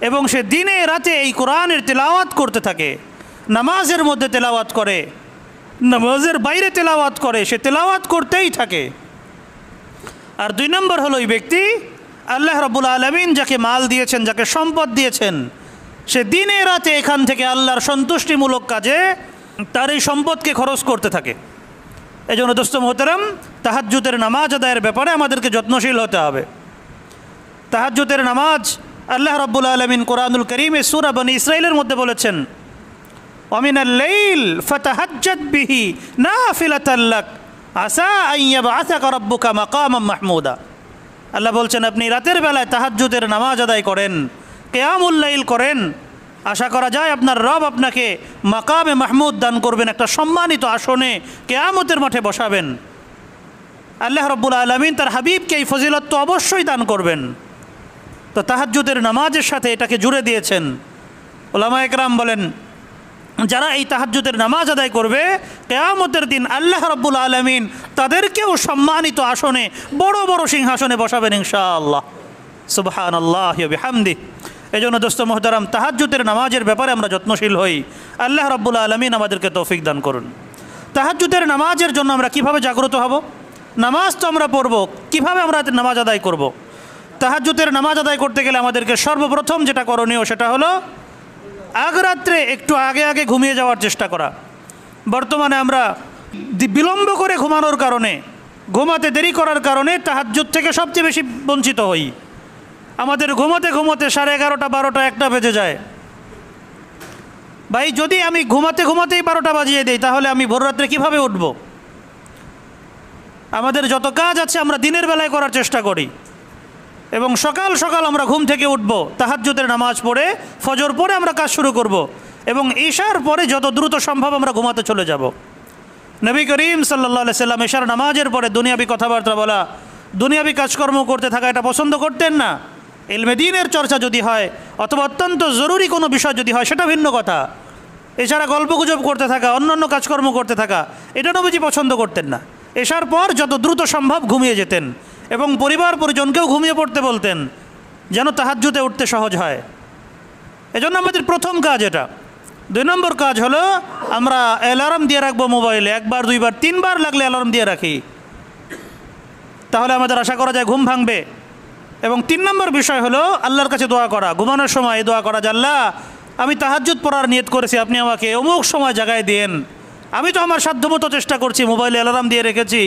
এবং সে দিনে রাতে এই কোরআনের তেলাওয়াত করতে থাকে, নামাজের মধ্যে তেলাওয়াত করে, নামাজের বাইরে তেলাওয়াত করে, সে তেলাওয়াত করতেই থাকে। আর দুই নম্বর হলো ওই ব্যক্তি আল্লাহ রাব্বুল আলামিন যাকে মাল দিয়েছেন, যাকে সম্পদ দিয়েছেন, সে দিনে রাতে এখান থেকে আল্লাহর সন্তুষ্টিমূলক কাজে তার এই সম্পদকে খরচ করতে থাকে। এই জন্য দোস্ত মোহতারাম, তাহাজ্জুদের নামাজ আদায়ের ব্যাপারে আমাদেরকে যত্নশীল হতে হবে। তাহাজ্জুদের নামাজ আল্লাহ রাব্বুল আলামিন কোরআনুল কারীমে সূরা বনী ইসরাঈলের মধ্যে বলেছেন, ওয়ামিনাল লাইল ফাতাহাজ্জাদ বিহি নাফিলাতাল লাক আসা আন ইয়াবআসাকা রাব্বুকা মাকামান মাহমুদা। আল্লাহ বলছেন, আপনি রাতের বেলায় তাহাজ্জুদের নামাজ আদায় করেন, কিয়ামুল লাইল করেন, আশা করা যায় আপনার রব আপনাকে মাকামে মাহমুদ দান করবেন, একটা সম্মানিত আসনে কিয়ামতের মাঠে বসাবেন। আল্লাহ রাব্বুল আলামিন তার হাবিবকে এই ফজিলত তো অবশ্যই দান করবেন। তো তাহাজ্জুদের নামাজের সাথে এটাকে জুড়ে দিয়েছেন। উলামা একরাম বলেন, যারা এই তাহাজ্জুদের নামাজ আদায় করবে, কিয়ামতের দিন আল্লাহ রাব্বুল আলামিন তাদেরকেও সম্মানিত আসনে, বড় বড় সিংহাসনে বসাবেন ইনশাআল্লাহ। সুবহানাল্লাহি ওয়া বিহামদিহি। এই জন্য দোস্ত মুহতারাম, তাহাজ্জুদের নামাজের ব্যাপারে আমরা যত্নশীল হই। আল্লাহ রাব্বুল আলামিন আমাদেরকে তৌফিক দান করুন। তাহাজ্জুদের নামাজের জন্য আমরা কিভাবে জাগ্রত হব? নামাজ তো আমরা পড়ব, কিভাবে আমরা নামাজ আদায় করব? তাহাজ্জুদের নামাজ আদায় করতে গেলে আমাদেরকে সর্বপ্রথম যেটা করণীয় সেটা হলো আগরাত্রে একটু আগে আগে ঘুমিয়ে যাওয়ার চেষ্টা করা। বর্তমানে আমরা বিলম্ব করে ঘুমানোর কারণে, ঘুমাতে দেরি করার কারণে তাহাজ্জুদ থেকে সবচেয়ে বেশি বঞ্চিত হই। আমাদের ঘুমোতে ঘুমোতে 11:30, 12টা, 1টা বেজে যায়। ভাই, যদি আমি ঘুমাতে ঘুমাতেই 12টা বাজিয়ে দিই, তাহলে আমি ভোররাত্রে কীভাবে উঠব? আমাদের যত কাজ আছে আমরা দিনের বেলায় করার চেষ্টা করি, এবং সকাল সকাল আমরা ঘুম থেকে উঠব, তাহাজ্জুদের নামাজ পড়ে ফজর পড়ে আমরা কাজ শুরু করব, এবং ঈশার পরে যত দ্রুত সম্ভব আমরা ঘুমাতে চলে যাব। নবী করিম সাল্লাল্লাহু আলাইহি সাল্লাম ঈশার নামাজের পরে দুনিয়াবি কথাবার্তা বলা, দুনিয়াবি কাজকর্ম করতে থাকা এটা পছন্দ করতেন না। ইলমে দ্বীনের চর্চা যদি হয় অথবা অত্যন্ত জরুরি কোনো বিষয় যদি হয় সেটা ভিন্ন কথা। এছাড়া গল্পগুজব করতে থাকা, অন্যান্য কাজকর্ম করতে থাকা, এটা নবীজি পছন্দ করতেন না। এশার পর যত দ্রুত সম্ভব ঘুমিয়ে যেতেন, এবং পরিবার পরিজনকেও ঘুমিয়ে পড়তে বলতেন, যেন তাহাজ্জুদে উঠতে সহজ হয়। এজন্য আমাদের প্রথম কাজ এটা। 2 নম্বর কাজ হলো আমরা অ্যালার্ম দিয়ে রাখবো মোবাইলে, 1 বার 2 বার 3 বার লাগলে অ্যালার্ম দিয়ে রাখি, তাহলে আমাদের আশা করা যায় ঘুম ভাঙবে। এবং 3 নম্বর বিষয় হলো আল্লাহর কাছে দোয়া করা। ঘুমানোর সময় এই দোয়া করা যে, আল্লাহ, আমি তাহাজ্জুদ পড়ার নিয়ত করেছি, আপনি আমাকে অমুক সময় জাগায় দিন। আমি তো আমার সাধ্যমতো চেষ্টা করছি, মোবাইলে অ্যালার্ম দিয়ে রেখেছি,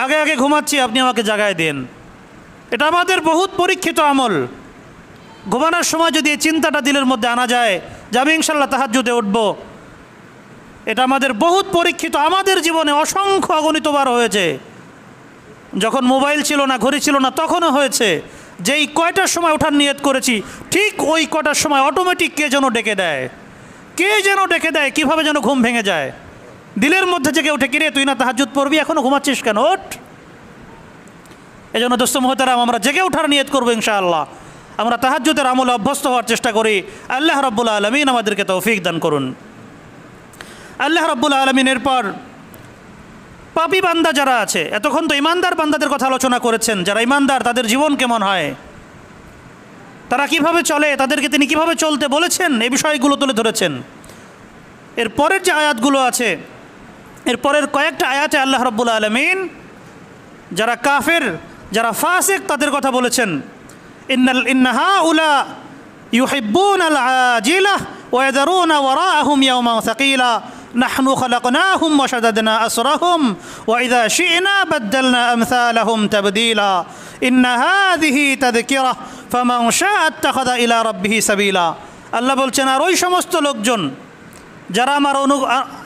আগে আগে ঘুমাচ্ছি, আপনি আমাকে জাগায় দিন। এটা আমাদের বহুত পরীক্ষিত আমল। ঘুমানোর সময় যদি এই চিন্তাটা দিলের মধ্যে আনা যায় যে আমি ইনশাল্লাহ তাহাজ্জুদে উঠব, এটা আমাদের বহুত পরীক্ষিত। আমাদের জীবনে অসংখ্য অগণিতবার হয়েছে, যখন মোবাইল ছিল না, ঘড়ি ছিল না, তখনও হয়েছে যেই কয়টার সময় ওঠার নিয়ত করেছি ঠিক ওই কয়টার সময় অটোমেটিক কে যেন ডেকে দেয়, কীভাবে যেন ঘুম ভেঙে যায়, দিলের মধ্যে জেগে উঠে, কিরে তুই না তাহাজ্জুদ পড়বি, এখনও ঘুমাচ্ছিস কেন, ওঠ। এই জন্য দোস্ত মুহতারাম, আমরা জেগে ওঠার নিয়ত করবো ইনশাআল্লাহ। আমরা তাহাজ্জুদের আমলে অভ্যস্ত হওয়ার চেষ্টা করি। আল্লাহ রাব্বুল আলামিন আমাদেরকে তৌফিক দান করুন। আল্লাহ রাব্বুল আলামিনের পর পাপী বান্দা যারা আছে, এতক্ষণ তো ইমানদার বান্দাদের কথা আলোচনা করেছেন। যারা ইমানদার তাদের জীবন কেমন হয়, তারা কিভাবে চলে, তাদেরকে তিনি কিভাবে চলতে বলেছেন, এই বিষয়গুলো তুলে ধরেছেন। এর পরের যে আয়াতগুলো আছে, এর পরের কয়েকটা আয়াতে আল্লাহ রাব্বুল আলামিন যারা কাফের, যারা ফাসিক, তাদের কথা বলেছেন। ইন্না হাউলা ইউহিব্বুনাল আজিলাহ ওয়া ইয়াযরুনা ওয়ারাআহুম ইয়াওমান সাকিলা নাহনু খালাকনাহুম ওয়া শাদাদনা আসরাহুম ওয়া ইযা শি'না বাদদালনা আমসালাহুম তাবদীলা ইন্না হাযিহি তাযকিরা ফামান শাআ ইত্তাখাযা ইলা রাব্বিহি সাবিলা। আল্লাহ বলছেন, আর ওই সমস্ত লোকজন যারা আমার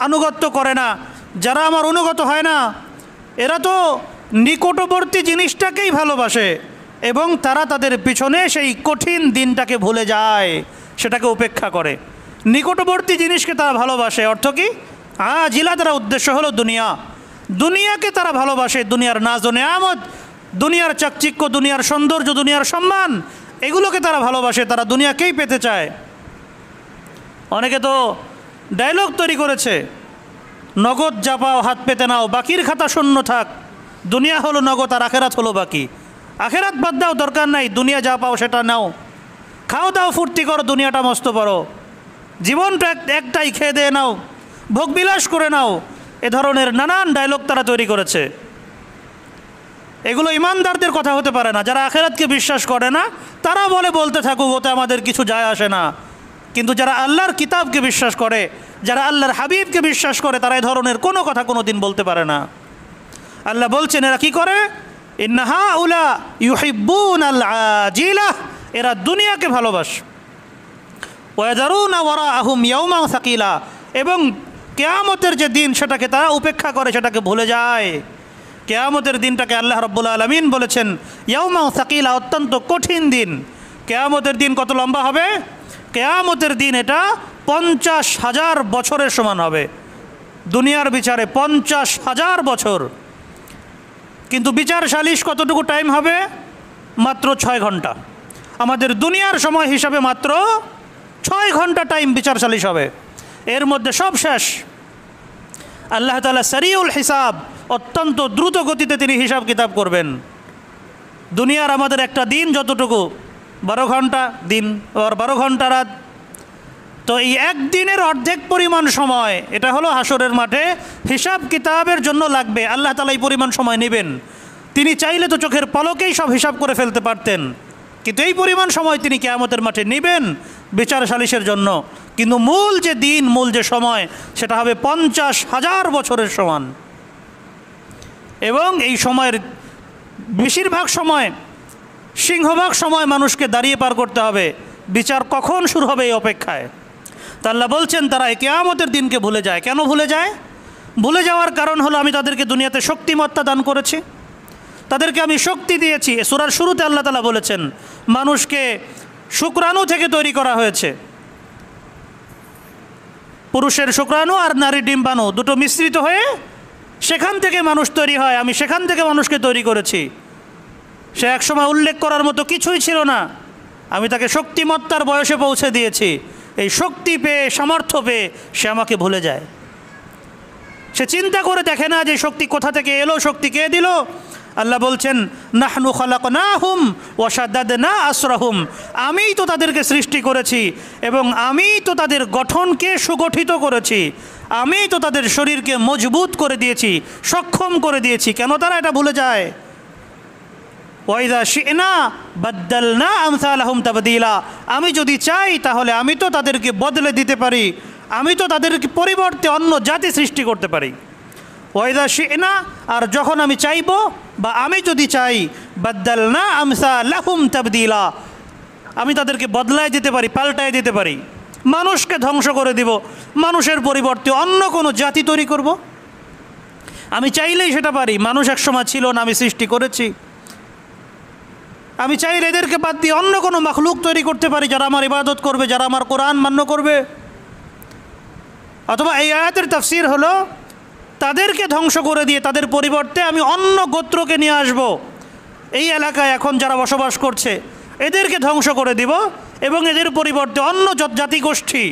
আনুগত্য করে না, যারা আমার অনুগত হয় না, এরা তো নিকটবর্তী জিনিসটাকেই ভালোবাসে, এবং তারা তাদের পিছনে সেই কঠিন দিনটাকে ভুলে যায়, সেটাকে উপেক্ষা করে। নিকটবর্তী জিনিসকে তারা ভালোবাসে, অর্থ কি? আজিলা তারা উদ্দেশ্য হলো দুনিয়া, দুনিয়াকে তারা ভালোবাসে। দুনিয়ার নাজ ও নেয়ামত, দুনিয়ার চাকচিক্য, দুনিয়ার সৌন্দর্য, দুনিয়ার সম্মান, এগুলোকে তারা ভালোবাসে, তারা দুনিয়াকেই পেতে চায়। অনেকে তো ডায়লগ তৈরি করেছে, নগদ যা পাও হাত পেতে নাও, বাকির খাতা শূন্য থাক। দুনিয়া হলো নগদ আর আখেরাত হলো বাকি। আখেরাত বাদ দাও, দরকার নাই, দুনিয়া যা পাও সেটা নাও, খাও দাও ফুর্তি করো, দুনিয়াটা মস্ত করো, জীবনটা একটাই, খেয়ে দিয়ে নাও, ভোগবিলাস করে নাও। এ ধরনের নানান ডায়লগ তারা তৈরি করেছে। এগুলো ইমানদারদের কথা হতে পারে না। যারা আখেরাতকে বিশ্বাস করে না তারা বলতে থাকুক, ওতে আমাদের কিছু যায় আসে না। কিন্তু যারা আল্লাহর কিতাবকে বিশ্বাস করে, যারা আল্লাহর হাবিবকে বিশ্বাস করে, তারা এই ধরনের কোনো কথা কোনো দিন বলতে পারে না। আল্লাহ বলছেন, এরা কি করে? ইন্না হাউলা ইউহিব্বুনাল আজিলাহ, এরা দুনিয়াকে ভালোবাসে। ওয়া ইয়াযরুনা ওয়ারাআহুম ইয়াওমান সাকিলা, এবং কিয়ামতের যে দিন সেটাকে তারা উপেক্ষা করে, সেটাকে ভুলে যায়। কিয়ামতের দিনটাকে আল্লাহ রাব্বুল আলামিন বলেছেন ইয়াওমান সাকিলা, অত্যন্ত কঠিন দিন। কিয়ামতের দিন কত লম্বা হবে? কিয়ামতের দিন এটা 50,000 বছরের সমান হবে। দুনিয়ার বিচারে 50,000 বছর, কিন্তু বিচার সালিশ কতটুকু টাইম হবে? মাত্র 6 ঘন্টা। আমাদের দুনিয়ার সময় হিসাবে মাত্র 6 ঘন্টা টাইম বিচার সালিশ হবে, এর মধ্যে সব শেষ। আল্লাহ তাআলা সারিউল হিসাব, অত্যন্ত দ্রুত গতিতে তিনি হিসাব কিতাব করবেন। দুনিয়ার আমাদের একটা দিন যতটুকু, 12 ঘন্টা দিন আর 12 ঘন্টা রাত, তো এই একদিনের অর্ধেক পরিমাণ সময় এটা হলো হাসরের মাঠে হিসাব কিতাবের জন্য লাগবে। আল্লাহ তাআলা এই পরিমাণ সময় নেবেন। তিনি চাইলে তো চোখের পলকেই সব হিসাব করে ফেলতে পারতেন, কিন্তু এই পরিমাণ সময় তিনি কিয়ামতের মাঠে নেবেন বিচার সালিশের জন্য। কিন্তু মূল যে দিন, মূল যে সময়, সেটা হবে 50,000 বছরের সমান। এবং এই সময়ের বেশিরভাগ সময় সিংহভাগ সময় মানুষকে দাঁড়িয়ে পার করতে হবে। বিচার কখন শুরু হবে এই অপেক্ষায়। তা আল্লাহ বলছেন তারা এই কিয়ামতের দিনকে ভুলে যায়। কেন ভুলে যায়? ভুলে যাওয়ার কারণ হলো আমি তাদেরকে দুনিয়াতে শক্তিমত্তা দান করেছি, তাদেরকে আমি শক্তি দিয়েছি। সূরার শুরুতে আল্লাহ তাআলা বলেছেন মানুষকে শুক্রাণু থেকে তৈরি করা হয়েছে। পুরুষের শুক্রাণু আর নারীর ডিম্বাণু দুটো মিশ্রিত হয়ে সেখান থেকে মানুষ তৈরি হয়। আমি সেখান থেকে মানুষকে তৈরি করেছি। সে একসময় উল্লেখ করার মতো কিছুই ছিল না, আমি তাকে শক্তিমত্তার বয়সে পৌঁছে দিয়েছি। এই শক্তি পেয়ে, সামর্থ্য পেয়ে সে আমাকে ভুলে যায়। সে চিন্তা করে দেখে না যে শক্তি কোথা থেকে এলো, শক্তি কে দিল। আল্লাহ বলছেন নাহনু খালাকনাহুম ওয়া শাদ্দাদনা আসরাহুম, আমিই তো তাদেরকে সৃষ্টি করেছি এবং আমিই তো তাদের গঠনকে সুগঠিত করেছি, আমিই তো তাদের শরীরকে মজবুত করে দিয়েছি, সক্ষম করে দিয়েছি। কেন তারা এটা ভুলে যায়? ওয়াইদা শি'না বাদদালনা আমসালাহুম তাবদীলা, আমি যদি চাই তাহলে আমি তো তাদেরকে বদলে দিতে পারি, আমি তো তাদেরকে পরিবর্তে অন্য জাতি সৃষ্টি করতে পারি। ওয়াইদা শি'না, আর যখন আমি চাইব বা আমি যদি চাই, বাদদালনা আমসালাহুম তাবদীলা, আমি তাদেরকে বদলায় দিতে পারি, পাল্টায় দিতে পারি। মানুষকে ধ্বংস করে দিব, মানুষের পরিবর্তে অন্য কোনো জাতি তৈরি করব। আমি চাইলেই সেটা পারি। মানুষ একসময় ছিল না, আমি সৃষ্টি করেছি। আমি চাইলে এদেরকে বাদ দিয়ে অন্য কোনো মাখলুক তৈরি করতে পারি যারা আমার ইবাদত করবে, যারা আমার কোরআন মান্য করবে। অথবা এই আয়াতের তাফসীর হলো তাদেরকে ধ্বংস করে দিয়ে তাদের পরিবর্তে আমি অন্য গোত্রকে নিয়ে আসব। এই এলাকায় এখন যারা বসবাস করছে এদেরকে ধ্বংস করে দিব এবং এদের পরিবর্তে অন্য জাতিগোষ্ঠী,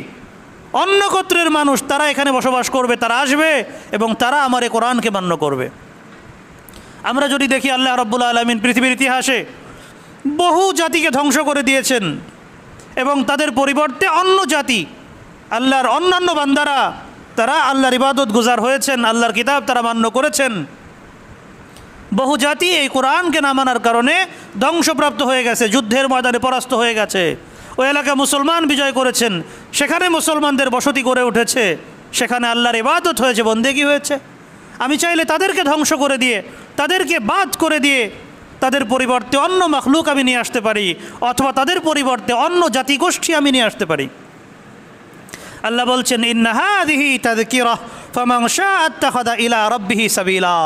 অন্য গোত্রের মানুষ তারা এখানে বসবাস করবে, তারা আসবে এবং তারা আমার এই কোরআনকে মান্য করবে। আমরা যদি দেখি আল্লাহ রাব্বুল আলামিন পৃথিবীর ইতিহাসে বহু জাতিকে ধ্বংস করে দিয়েছেন এবং তাদের পরিবর্তে অন্য জাতি, আল্লাহর অন্যান্য বান্দারা তারা আল্লাহর ইবাদত গুজার হয়েছেন, আল্লাহর কিতাব তারা মান্য করেছেন। বহু জাতি এই কোরআনকে না মানার কারণে ধ্বংসপ্রাপ্ত হয়ে গেছে, যুদ্ধের ময়দানে পরাস্ত হয়ে গেছে। ওই এলাকা মুসলমান বিজয় করেছেন, সেখানে মুসলমানদের বসতি গড়ে উঠেছে, সেখানে আল্লাহর ইবাদত হয়েছে, বন্দেগী হয়েছে। আমি চাইলে তাদেরকে ধ্বংস করে দিয়ে, তাদেরকে বাদ করে দিয়ে তাদের পরিবর্তে অন্য মাখলুক আমি নিয়ে আসতে পারি, অথবা তাদের পরিবর্তে অন্য জাতিগোষ্ঠী আমি নিয়ে আসতে পারি। আল্লাহ বলছেন ইন্না হাযিহি তাযকিরাহ ফামান শাআ আত্তাখাযা ইলা রাব্বিহি সাবিলা।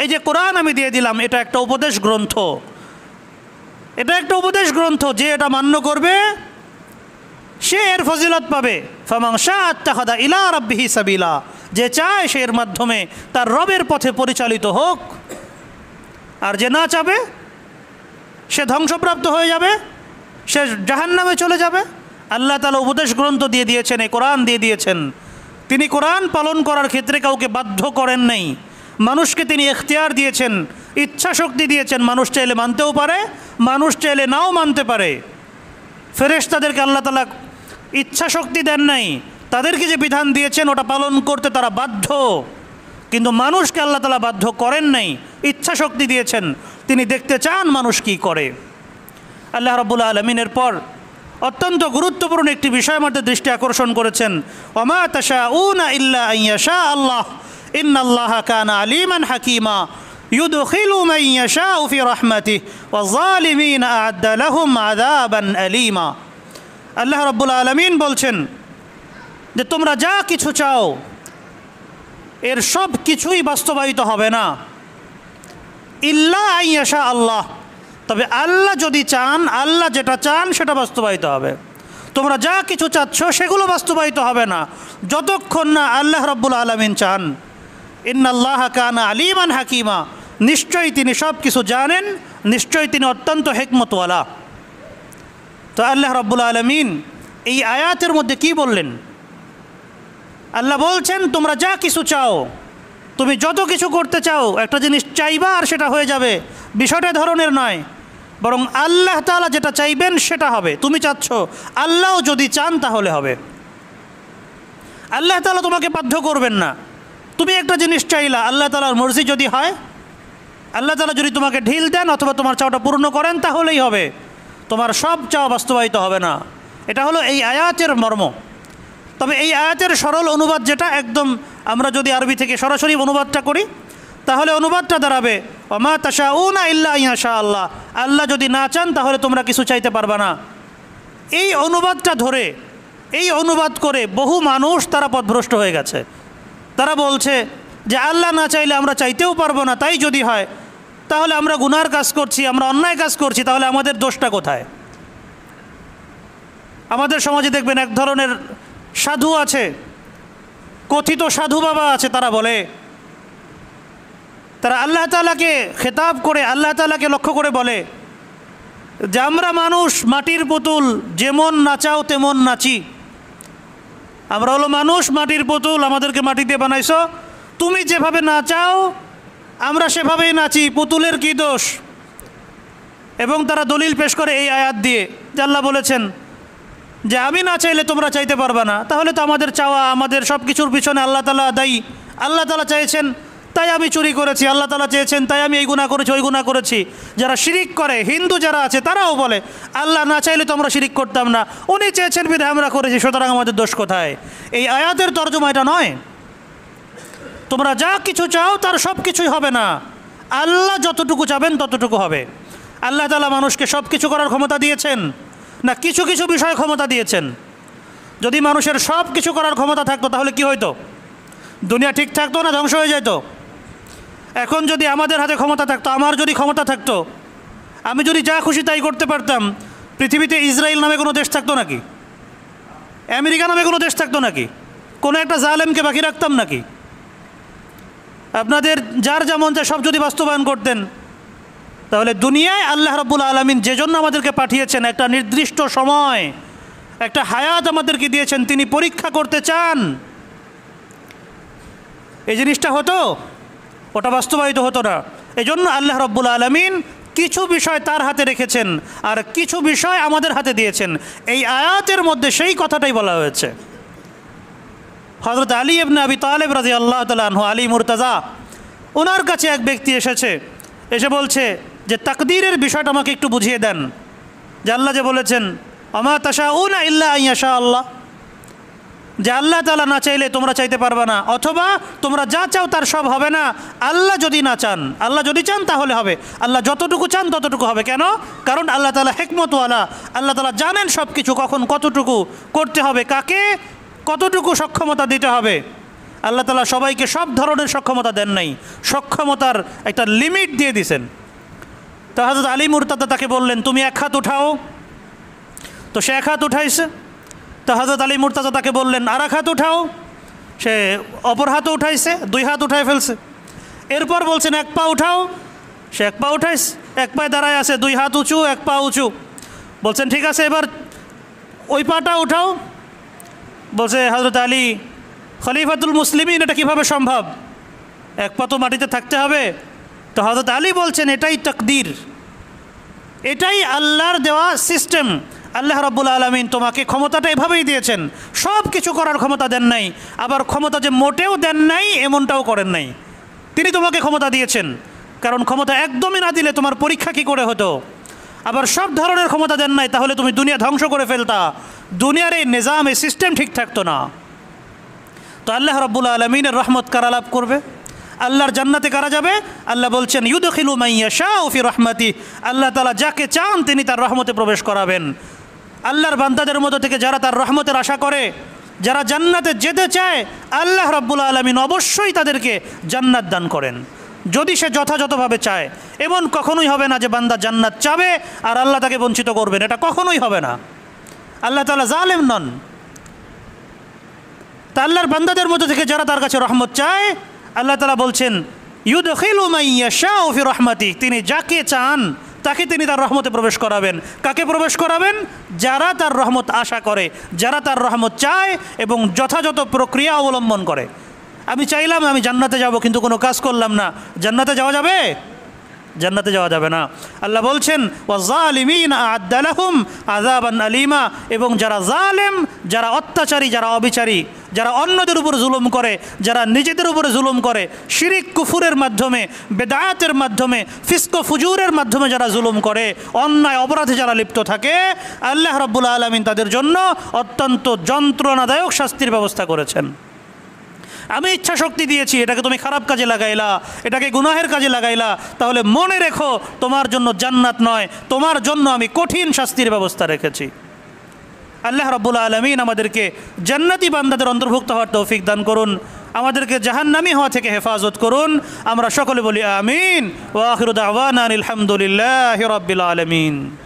এই যে কোরআন আমি দিয়ে দিলাম, এটা একটা উপদেশ গ্রন্থ, এটা একটা উপদেশ গ্রন্থ। যে এটা মান্য করবে সে এর ফজিলত পাবে। ফামান শাআ আত্তাখাযা ইলা রাব্বিহি সাবিলা, যে চায় সে এর মাধ্যমে তার রবের পথে পরিচালিত হোক, আর যে না চাবে সে ধ্বংসপ্রাপ্ত হয়ে যাবে, সে জাহান্নামে চলে যাবে। আল্লাহ তাআলা উপদেশ গ্রন্থ দিয়ে দিয়েছেন, এই কোরআন দিয়ে দিয়েছেন। তিনি কোরআন পালন করার ক্ষেত্রে কাউকে বাধ্য করেন নাই, মানুষকে তিনি এখতিয়ার দিয়েছেন, ইচ্ছা শক্তি দিয়েছেন। মানুষ চাইলে মানতেও পারে, মানুষ চাইলে নাও মানতে পারে। ফেরেশতাদেরকে আল্লাহ তাআলা ইচ্ছা শক্তি দেন নাই, তাদেরকে যে বিধান দিয়েছেন ওটা পালন করতে তারা বাধ্য। কিন্তু মানুষকে আল্লাহ তাআলা বাধ্য করেন নাই, ইচ্ছা শক্তি দিয়েছেন, তিনি দেখতে চান মানুষ কি করে। আল্লাহ রাব্বুল আলামিনের পর অত্যন্ত গুরুত্বপূর্ণ একটি বিষয়ের মধ্যে দৃষ্টি আকর্ষণ করেছেন, ওমা তাশাউনা ইল্লা আন ইয়াশা আল্লাহ ইন্নাল্লাহা কানা আলিমান হাকিমা ইউদখিলু মান ইয়াশাউ ফি রাহমাতিহি ওয়াজ-যালিমিনা আ'আদ্দা লাহুম আযাবান আলীমা। আল্লাহ রাব্বুল আলামিন বলছেন যে তোমরা যা কিছু চাও এর সব কিছুই বাস্তবায়িত হবে না, ইল্লা আন ইয়াশা আল্লাহ, তবে আল্লাহ যদি চান, আল্লাহ যেটা চান সেটা বাস্তবায়িত হবে। তোমরা যা কিছু চাচ্ছ সেগুলো বাস্তবায়িত হবে না যতক্ষণ না আল্লাহ রাব্বুল আলামিন চান। ইন্নাল্লাহা কানা আলিমান হাকিমা, নিশ্চয়ই তিনি সব কিছু জানেন, নিশ্চয়ই তিনি অত্যন্ত হিকমতওয়ালা। তো আল্লাহ রাব্বুল আলামিন এই আয়াতের মধ্যে কি বললেন? আল্লাহ বলছেন তোমরা যা কিছু চাও, তুমি যত কিছু করতে চাও, একটা জিনিস চাইবা আর সেটা হয়ে যাবে, বিষয়টা ধরনের নয়, বরং আল্লাহ তাআলা যেটা চাইবেন সেটা হবে। তুমি চাচ্ছ, আল্লাহও যদি চান তাহলে হবে। আল্লাহ তাআলা তোমাকে বাধ্য করবেন না। তুমি একটা জিনিস চাইলা, আল্লাহ তাআলার মর্জি যদি হয়, আল্লাহ তাআলা যদি তোমাকে ঢিল দেন অথবা তোমার চাওয়াটা পূর্ণ করেন তাহলেই হবে, তোমার সব চাওয়া বাস্তবায়িত হবে না। এটা হলো এই আয়াতের মর্ম। তবে এই আয়াতের সরল অনুবাদ যেটা, একদম আমরা যদি আরবি থেকে সরাসরি অনুবাদটা করি তাহলে অনুবাদটা দাঁড়াবে ওমা তাশাউনা ইল্লা ইয়াশা আল্লাহ, আল্লাহ যদি না চান তাহলে তোমরা কিছু চাইতে পারবে না। এই অনুবাদটা ধরে, এই অনুবাদ করে বহু মানুষ তারা পথভ্রষ্ট হয়ে গেছে। তারা বলছে যে আল্লাহ না চাইলে আমরা চাইতেও পারবো না, তাই যদি হয় তাহলে আমরা গুনার কাজ করছি, আমরা অন্যায় কাজ করছি, তাহলে আমাদের দোষটা কোথায়? আমাদের সমাজে দেখবেন এক ধরনের সাধু আছে, কথিত সাধু বাবা আছে, তারা বলে, তারা আল্লাহ তাআলাকে খেতাব করে, আল্লাহ তাআলাকে লক্ষ্য করে বলে যে আমরা মানুষ মাটির পুতুল, যেমন নাচাও তেমন নাচি। আমরা হলো মানুষ মাটির পুতুল, আমাদেরকে মাটি দিয়ে বানাইছো, তুমি যেভাবে নাচাও আমরা সেভাবেই নাচি, পুতুলের কি দোষ? এবং তারা দলিল পেশ করে এই আয়াত দিয়ে যে আল্লাহ বলেছেন যে আমি না চাইলে তোমরা চাইতে পারবে না, তাহলে তো আমাদের চাওয়া, আমাদের সব কিছুর পিছনে আল্লাহ তাআলা দায়ী। আল্লাহ তাআলা চেয়েছেন তাই আমি চুরি করেছি, আল্লাহ তাআলা চেয়েছেন তাই আমি এই গুনাহ করেছি, ওই গুনাহ করেছি। যারা শিরিক করে, হিন্দু যারা আছে, তারাও বলে আল্লাহ না চাইলে তো আমরা শিরিক করতাম না, উনি চেয়েছেন বিধায় আমরা করেছি, সুতরাং আমাদের দোষ কোথায়? এই আয়াতের তর্জমা এটা নয়। তোমরা যা কিছু চাও তার সব কিছুই হবে না, আল্লাহ যতটুকু চাবেন ততটুকু হবে। আল্লাহ তাআলা মানুষকে সব কিছু করার ক্ষমতা দিয়েছেন না কিছু কিছু বিষয়ে ক্ষমতা দিয়েছেন? যদি মানুষের সব কিছু করার ক্ষমতা থাকতো তাহলে কি হইতো? দুনিয়া ঠিক থাকতো না ধ্বংস হয়ে যেত? এখন যদি আমাদের হাতে ক্ষমতা থাকতো, আমার যদি ক্ষমতা থাকতো, আমি যদি যা খুশি তাই করতে পারতাম, পৃথিবীতে ইসরায়েল নামে কোনো দেশ থাকতো নাকি? আমেরিকা নামে কোনো দেশ থাকতো নাকি? কোনো একটা জালেমকে বাকি রাখতাম নাকি? আপনাদের যার যেমন চায় সব যদি বাস্তবায়ন করতেন, তাহলে দুনিয়ায় আল্লাহ রাব্বুল আলামিন যে জন্য আমাদেরকে পাঠিয়েছেন, একটা নির্দিষ্ট সময়, একটা হায়াত আমাদেরকে দিয়েছেন, তিনি পরীক্ষা করতে চান, এই জিনিসটা হতো? ওটা বাস্তবায়িত হতো না। এই জন্য আল্লাহ রাব্বুল আলামিন কিছু বিষয় তার হাতে রেখেছেন আর কিছু বিষয় আমাদের হাতে দিয়েছেন। এই আয়াতের মধ্যে সেই কথাটাই বলা হয়েছে। হযরত আলী ইবনে আবি তালেব রাদিয়াল্লাহু তাআলা আনহু, আলী মুর্তাজা, ওনার কাছে এক ব্যক্তি এসে বলছে যে তাকদীরের বিষয়টা আমাকে একটু বুঝিয়ে দেন, যে আল্লাহ যে বলেছেন ওমা তাশাউনা ইল্লা ইয়াশা আল্লাহ, যে আল্লাহ তাআলা না চাইলে তোমরা চাইতে পারবে না, অথবা তোমরা যা চাও তার সব হবে না, আল্লাহ যদি না চান। আল্লাহ যদি চান তাহলে হবে, আল্লাহ যতটুকু চান ততটুকু হবে। কেন? কারণ আল্লাহ তাআলা হিকমতওয়ালা, আল্লাহ তাআলা জানেন সব কিছু, কখন কতটুকু করতে হবে, কাকে কতটুকু সক্ষমতা দিতে হবে। আল্লাহ তাআলা সবাইকে সব ধরনের সক্ষমতা দেন নাই, সক্ষমতার একটা লিমিট দিয়ে দিয়েছেন। তো হযরত আলী মুর্তাজা তাকে বললেন তুমি এক হাত উঠাও, তো সে এক হাত উঠাইছে। তো হযরত আলী মুর্তাজা তাকে বললেন আর এক হাত উঠাও, সে অপর হাতও উঠাইছে, দুই হাত উঠাই ফেলছে। এরপর বলছেন এক পা উঠাও, সে এক পা উঠাইছে, এক পায়ে দাঁড়ায় আছে, দুই হাত উঁচু, এক পা উঁচু। বলছেন ঠিক আছে এবার ওই পাটা উঠাও। বলছে হযরত আলী খলিফাতুল মুসলিমিন, এটা কীভাবে সম্ভব? এক পা তো মাটিতে থাকতে হবে। তো হযরত আলী বলছেন এটাই তাকদীর, এটাই আল্লাহর দেওয়া সিস্টেম। আল্লাহ রাব্বুল আলামিন তোমাকে ক্ষমতাটা এভাবেই দিয়েছেন, সব কিছু করার ক্ষমতা দেন নাই, আবার ক্ষমতা যে মোটেও দেন নাই এমনটাও করেন নাই। তিনি তোমাকে ক্ষমতা দিয়েছেন, কারণ ক্ষমতা একদমই না দিলে তোমার পরীক্ষা কী করে হতো। আবার সব ধরনের ক্ষমতা দেন নাই, তাহলে তুমি দুনিয়া ধ্বংস করে ফেলতা, দুনিয়ার এই নিজাম, এই সিস্টেম ঠিক থাকতো না। তো আল্লাহ রাব্বুল আলামিনের রহমত কারা লাভ করবে? আল্লাহর জান্নাতে কারা যাবে? আল্লাহ বলছেন ইউদখিলু মান ইয়াশাউ ফি রাহমাতিহি, আল্লাহ তাআলা যাকে চান তিনি তার রহমতে প্রবেশ করাবেন। আল্লাহর বান্দাদের মধ্যে থেকে যারা তার রহমতের আশা করে, যারা জান্নাতে যেতে চায়, আল্লাহ রাব্বুল আলামিন অবশ্যই তাদেরকে জান্নাত দান করেন, যদি সে যথাযথভাবে চায়। এমন কখনোই হবে না যে বান্দা জান্নাত চাবে আর আল্লাহ তাকে বঞ্চিত করবেন, এটা কখনোই হবে না। আল্লাহ তাআলা জালেম নন। তা আল্লাহর বান্দাদের মধ্যে থেকে যারা তার কাছে রহমত চায়, আল্লাহ তাআলা বলছেন ইউদখিলু মান ইয়াশাউ ফি রাহমাতিহি, তিনি যাকে চান তাকে তিনি তার রহমতে প্রবেশ করাবেন। কাকে প্রবেশ করাবেন? যারা তার রহমত আশা করে, যারা তার রহমত চায় এবং যথাযথ প্রক্রিয়া অবলম্বন করে। আমি চাইলাম আমি জান্নাতে যাব কিন্তু কোনো কাজ করলাম না, জান্নাতে যাওয়া যাবে? জান্নাতে যাওয়া যাবে না। আল্লাহ বলছেন ওয়াযালিমিনা আ'আদ্দা লাহুম আযাবান আলীমা, এবং যারা জালেম, যারা অত্যাচারী, যারা অবিচারী, যারা অন্যদের উপর জুলুম করে, যারা নিজেদের উপরে জুলুম করে, শিরিক কুফুরের মাধ্যমে, বেদায়াতের মাধ্যমে, ফিস্ক ফুজুরের মাধ্যমে যারা জুলুম করে, অন্যায় অপরাধে যারা লিপ্ত থাকে, আল্লাহ রাব্বুল আলামিন তাদের জন্য অত্যন্ত যন্ত্রণাদায়ক শাস্তির ব্যবস্থা করেছেন। আমি ইচ্ছা শক্তি দিয়েছি, এটাকে তুমি খারাপ কাজে লাগাইলা, এটাকে গুনাহের কাজে লাগাইলা, তাহলে মনে রেখো তোমার জন্য জান্নাত নয়, তোমার জন্য আমি কঠিন শাস্তির ব্যবস্থা রেখেছি। আল্লাহ রাব্বুল আলামিন আমাদেরকে জান্নাতি বান্দাদের অন্তর্ভুক্ত হওয়ার তৌফিক দান করুন, আমাদেরকে জাহান্নামী হওয়া থেকে হেফাজত করুন। আমরা সকলে বলি আমিন। ওয়া আখিরু দাওয়ানা আলহামদুলিল্লাহি রাব্বিল আলামিন।